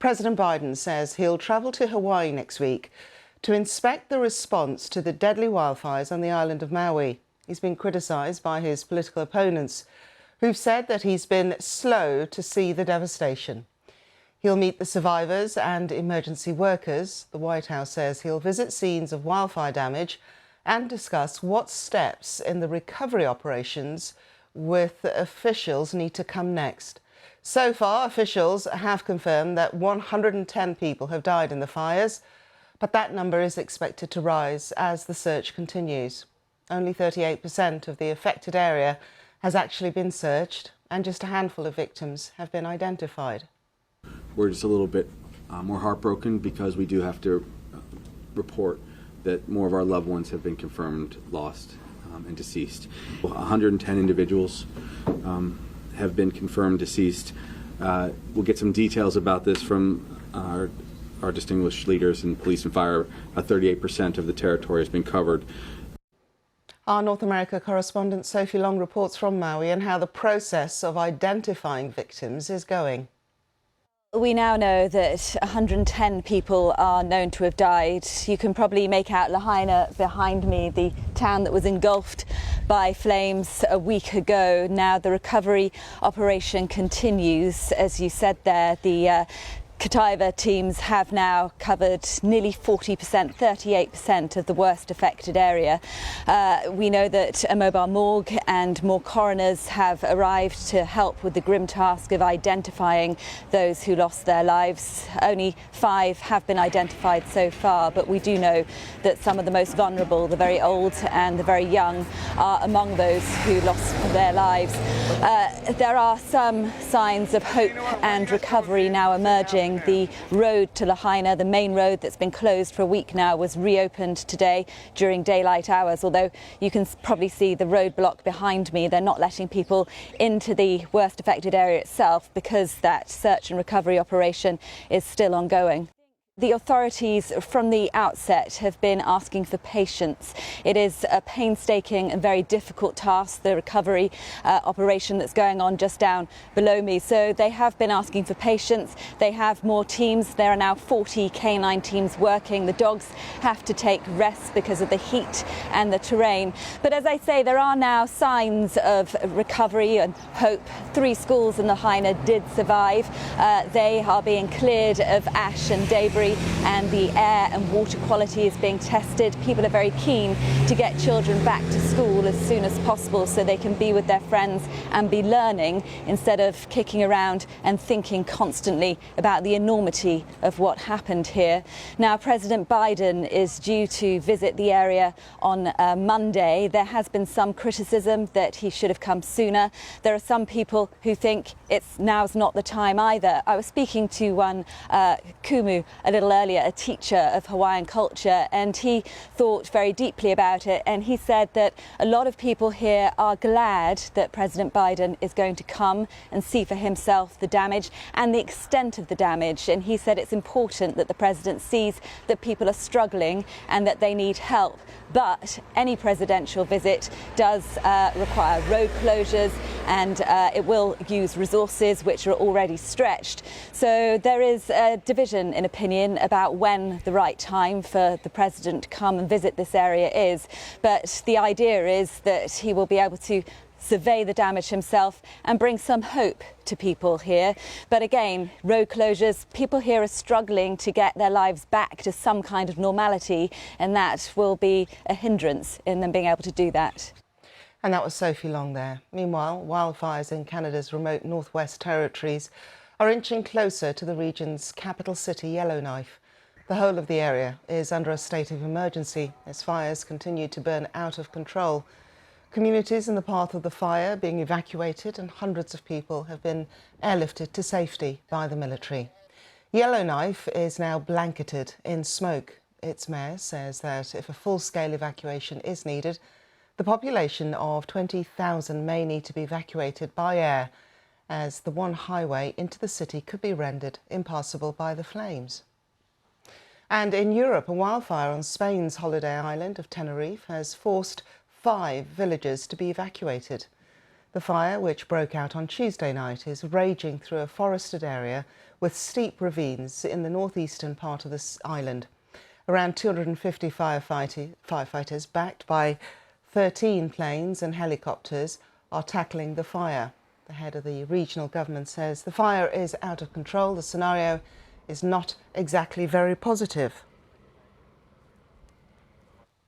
President Biden says he'll travel to Hawaii next week to inspect the response to the deadly wildfires on the island of Maui. He's been criticised by his political opponents, who've said that he's been slow to see the devastation. He'll meet the survivors and emergency workers. The White House says he'll visit scenes of wildfire damage and discuss what steps in the recovery operations with officials need to come next. So far, officials have confirmed that 110 people have died in the fires, but that number is expected to rise as the search continues. Only 38% of the affected area has actually been searched, and just a handful of victims have been identified. We're just a little bit more heartbroken because we do have to report that more of our loved ones have been confirmed lost and deceased. 110 individuals have been confirmed deceased. We'll get some details about this from our distinguished leaders in police and fire. 38% of the territory has been covered. Our North America correspondent Sophie Long reports from Maui and how the process of identifying victims is going. We now know that 110 people are known to have died. You can probably make out Lahaina behind me, the town that was engulfed by flames a week ago. Now the recovery operation continues. As you said there, the Kata'iva teams have now covered nearly 40%, 38% of the worst affected area. We know that a mobile morgue and more coroners have arrived to help with the grim task of identifying those who lost their lives. Only 5 have been identified so far, but we do know that some of the most vulnerable, the very old and the very young, are among those who lost their lives. There are some signs of hope and recovery now emerging. The road to Lahaina, the main road that's been closed for a week now, was reopened today during daylight hours, although you can probably see the roadblock behind me. They're not letting people into the worst affected area itself because that search and recovery operation is still ongoing. The authorities from the outset have been asking for patience. It is a painstaking and very difficult task, the recovery operation that's going on just down below me. So they have been asking for patience. They have more teams. There are now 40 canine teams working. The dogs have to take rest because of the heat and the terrain. But as I say, there are now signs of recovery and hope. 3 schools in Lahaina did survive. They are being cleared of ash and debris, and the air and water quality is being tested. People are very keen to get children back to school as soon as possible so they can be with their friends and be learning instead of kicking around and thinking constantly about the enormity of what happened here. Now, President Biden is due to visit the area on Monday. There has been some criticism that he should have come sooner. There are some people who think now's not the time either. I was speaking to one Kumu a little earlier, a teacher of Hawaiian culture, and he thought very deeply about it, and he said that a lot of people here are glad that President Biden is going to come and see for himself the damage and the extent of the damage, and he said it's important that the president sees that people are struggling and that they need help. But any presidential visit does require road closures, and it will use resources which are already stretched. So there is a division in opinion about when the right time for the president to come and visit this area is. But the idea is that he will be able to survey the damage himself and bring some hope to people here. But again, road closures, people here are struggling to get their lives back to some kind of normality, and that will be a hindrance in them being able to do that. And that was Sophie Long there. Meanwhile, wildfires in Canada's remote Northwest Territories are inching closer to the region's capital city, Yellowknife. The whole of the area is under a state of emergency as fires continue to burn out of control. Communities in the path of the fire being evacuated, and hundreds of people have been airlifted to safety by the military. Yellowknife is now blanketed in smoke. Its mayor says that if a full-scale evacuation is needed, the population of 20,000 may need to be evacuated by air, as the one highway into the city could be rendered impassable by the flames. And in Europe, a wildfire on Spain's holiday island of Tenerife has forced 5 villages to be evacuated. The fire, which broke out on Tuesday night, is raging through a forested area with steep ravines in the northeastern part of this island. Around 250 firefighters, backed by 13 planes and helicopters, are tackling the fire. The head of the regional government says the fire is out of control. The scenario is not exactly very positive.